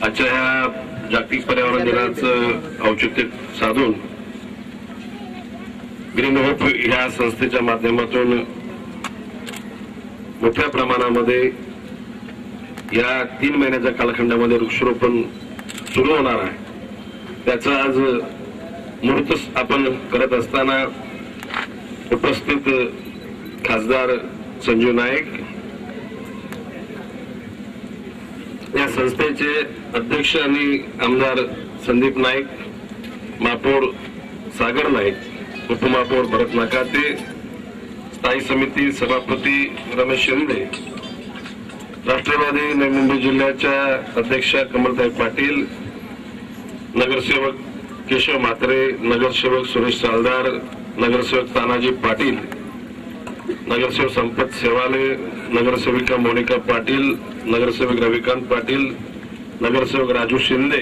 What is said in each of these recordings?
आजच्या ह्या जागतिक पर्यावरण दिनाचं औचित्य साधून ग्रीन होप ह्या संस्थेच्या माध्यमातून मोठ्या प्रमाणामध्ये या 3 महिन्याच्या कालखंडामध्ये वृक्षारोपण सुरू होणार आहे। त्याचा आज मुहूर्त आपण करत असताना उपस्थित खासदार संजू नाईक, या संस्थेचे अध्यक्ष आणि आमदार संदीप नाईक, महापौर सागर नाईक, उपमहापौर भरत नाकाते, स्थायी समिती सभापती रमेश शिंदे, राष्ट्रवादी नवी मुंबई जिल्ह्याच्या अध्यक्षा कमलताई पाटील, नगरसेवक केशव म्हात्रे, नगरसेवक सुरेश सालदार, नगरसेवक तानाजी पाटील, नगरसेवक संपत सेवाले, नगरसेविका मोनिका पाटील, नगरसेवक रविकांत पाटील, नगरसेवक राजू शिंदे,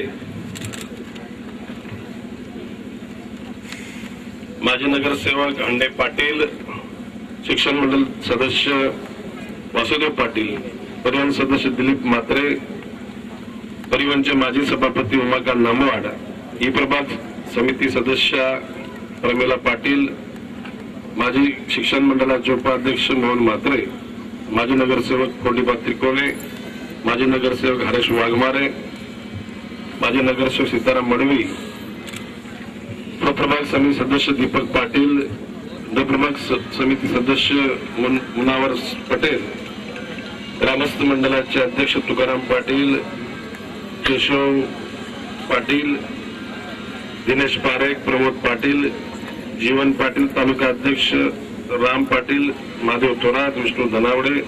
माजी नगरसेवक अंडे पाटील, शिक्षण मंडळ सदस्य वासुदेव पाटील, परिवहन सदस्य दिलीप म्हात्रे, परिवहनचे माजी सभापती उमाकांत नामवाड, ई प्रभाग समिती सदस्य प्रमिला पाटील, माजी शिक्षण मंडळाचे उपाध्यक्ष मोहन म्हात्रे, माजी नगरसेवक कोंडीबा त्रिकोणे, माजी नगरसेवक हरेश वाघमारे, माजी नगरसेवक सीताराम मडवी, प्रभाग समिती सदस्य दीपक पाटील, प्रभाग समिती सदस्य मुनावर पटेल, ग्रामस्थ मंडळाचे अध्यक्ष तुकाराम पाटील, केशव पाटील, दिनेश पारेख, प्रमोद पाटील, जीवन पाटील, तालुका अध्यक्ष राम पाटील, महादेव थोरात, विष्णू धनावडे,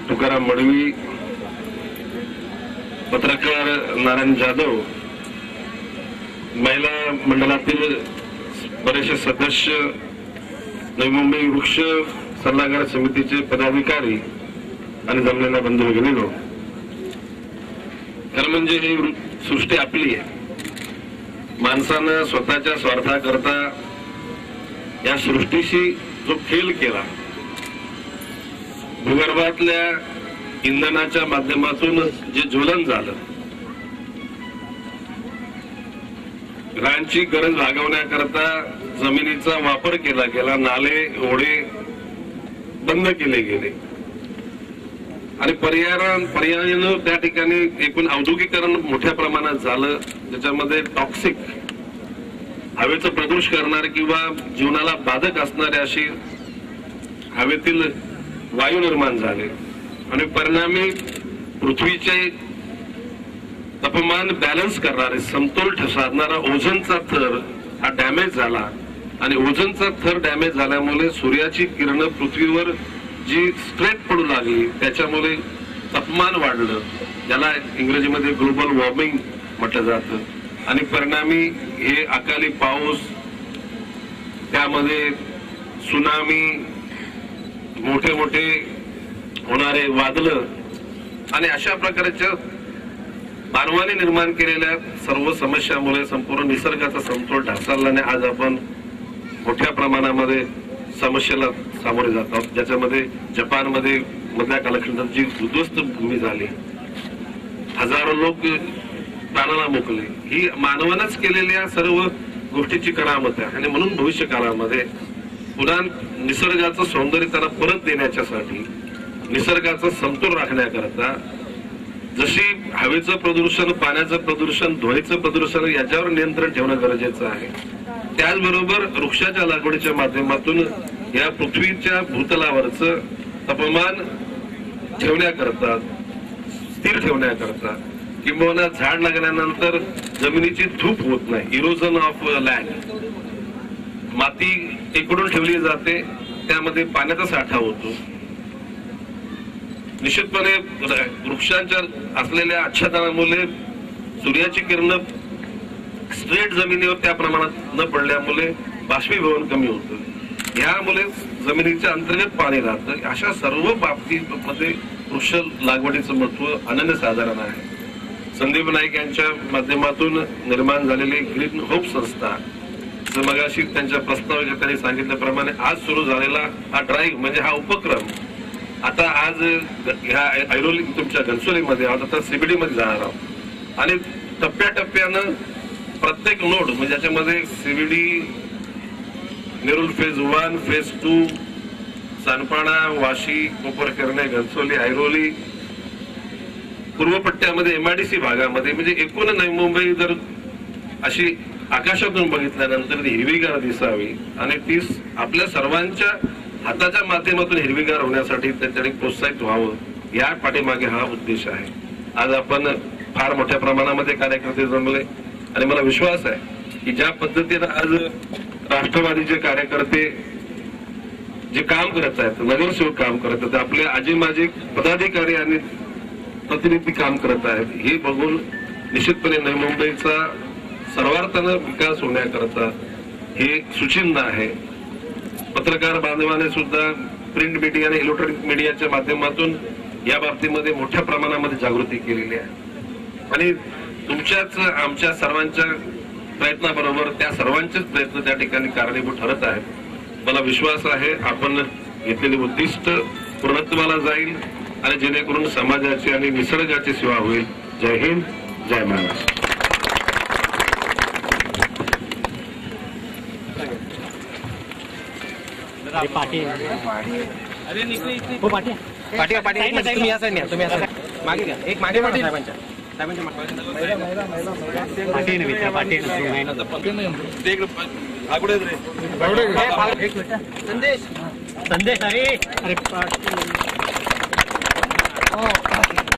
तुकाराम मडवी, पत्रकार नारायण जाधव, महिला मंडळातील बरेचसे सदस्य, नवी मुंबई वृक्ष सल्लागार समितीचे पदाधिकारी आणि जमलेल्या बंधू भगिनींनो, खरं म्हणजे ही सृष्टी आपली आहे। माणसानं स्वतःच्या स्वार्थाकरता या सृष्टीशी जो खेळ केला, भूगर्भातल्या इंधनाच्या माध्यमातून जे ज्वलन झालं, घरांची गरज भागवण्याकरता जमिनीचा वापर केला गेला, नाले ओढे बंद केले गेले आणि पर्यायानं त्या ठिकाणी एकूण औद्योगिकरण मोठ्या प्रमाणात झालं, ज्याच्यामध्ये टॉक्सिक हवेचं प्रदूषण करणारे किंवा जीवनाला बाधक असणारे अशी हवेतील वायू निर्माण झाले आणि परिणामी पृथ्वीचे तापमान बॅलन्स करणारे, समतोल साधणारा ओझोनचा थर हा डॅमेज झाला आणि ओझोनचा थर डॅमेज झाल्यामुळे सूर्याची किरण पृथ्वीवर जी स्ट्रेट पडू लागली, त्याच्यामुळे तापमान वाढलं, ज्याला इंग्रजीमध्ये ग्लोबल वॉर्मिंग म्हटलं जातं आणि परिणामी हे अकाली पाऊस, त्यामध्ये सुनामी, मोठे मोठे होणारे वादळ आणि अशा प्रकारच्या मानवाने निर्माण केलेल्या सर्व समस्यामुळे संपूर्ण निसर्गाचा समतोल ढासळल्याने आज आपण मोठ्या प्रमाणामध्ये समस्येला सामोरे जात आहोत, ज्याच्यामध्ये जपानमध्ये मधल्या कालखंडात जी उद्ध्वस्त भूमी झाली, हजारो लोक प्राणाला मुकले, ही मानवानंच केलेल्या सर्व गोष्टीची करामत आहे आणि म्हणून भविष्य काळामध्ये पुन्हा निसर्गाचं सौंदर्य त्याला परत देण्याच्यासाठी, निसर्गाचा समतोल राखण्याकरता जशी हवेचं प्रदूषण, पाण्याचं प्रदूषण, ध्वनीचं प्रदूषण याच्यावर नियंत्रण ठेवणं गरजेचं आहे। त्याचबरोबर वृक्षाच्या लागवडीच्या माध्यमातून या पृथ्वीच्या भूतलावरचं तापमान ठेवण्याकरता, स्थिर ठेवण्याकरता, किंवा झाड लागल्यानंतर जमिनीची धूप होत नाही, इरोजन ऑफ लँड, माती एकूण ठेवली जाते, त्यामध्ये पाण्याचा साठा होतो। निश्चितपणे वृक्षांच्या असलेल्या आच्छादनामुळे सूर्याची किरण स्ट्रेट जमिनीवर त्या प्रमाणात न पडल्यामुळे बाष्पीभवन कमी होतं, यामुळे जमिनीच्या अंतर्गत पाणी राहतं। अशा सर्व बाबतीमध्ये वृक्ष लागवडीचं महत्व अनन्यसाधारण आहे। संदीप नाईक यांच्या माध्यमातून निर्माण झालेली ग्रीन होप संस्था, मगाशी त्यांच्या प्रस्तावात त्यांनी सांगितल्याप्रमाणे आज सुरू झालेला हा ड्राईव्ह म्हणजे हा उपक्रम आता आज ह्या ऐरोली तुमच्या घनसोलीमध्ये आहोत, आता सीबीडी मध्ये जाणार आहोत आणि टप्प्याटप्प्यानं प्रत्येक नोड म्हणजे ज्याच्यामध्ये CBD, Nerul phase 1, phase 2, Sanpada, Vashi, Koparkhairane, Ghansoli, Airoli, पूर्व पट्ट्यामध्ये एमआयडीसी भागामध्ये म्हणजे एकूण नवी मुंबई जर अशी आकाशातून बघितल्यानंतर ती हिरवीगार दिसावी आणि ती आपल्या सर्वांच्या हाताच्या माध्यमातून हिरवीगार होण्यासाठी त्याच्याने प्रोत्साहित व्हावं, या पाठीमागे हा उद्देश आहे. आज आपण फार मोठ्या प्रमाणामध्ये कार्यकर्ते जमले आणि मला विश्वास आहे की ज्या पद्धतीने आज राष्ट्रवादीचे कार्यकर्ते जे काम करत आहेत, नगरसेवक काम करत आहेत, आपले आजी माजी पदाधिकारी आणि प्रतिनिधी काम करत आहेत, हे बघून निश्चितपणे नवी मुंबईचा सर्वार्थानं विकास होण्याकरता हे सुचिन्ह आहे. पत्रकार बांधवाने सुद्धा प्रिंट मीडिया आणि इलेक्ट्रॉनिक मीडियाच्या माध्यमातून या बाबतीमध्ये मोठ्या प्रमाणामध्ये जागृती केलेली आहे आणि तुमच्याच आमच्या सर्वांच्या प्रयत्नाबरोबर त्या सर्वांचेच प्रयत्न त्या ठिकाणी कारणीभूत ठरत आहेत. मला विश्वास आहे आपण घेतलेली उद्दिष्ट पूर्णत्वाला जाईल आणि जेणेकरून समाजाची आणि निसर्गाची सेवा होईल. जय हिंद, जय महाराष्ट्र. तुम्ही या साईडने, तुम्ही या मागे घ्या, एक मागे मागे साहेबांच्या संदेश अरे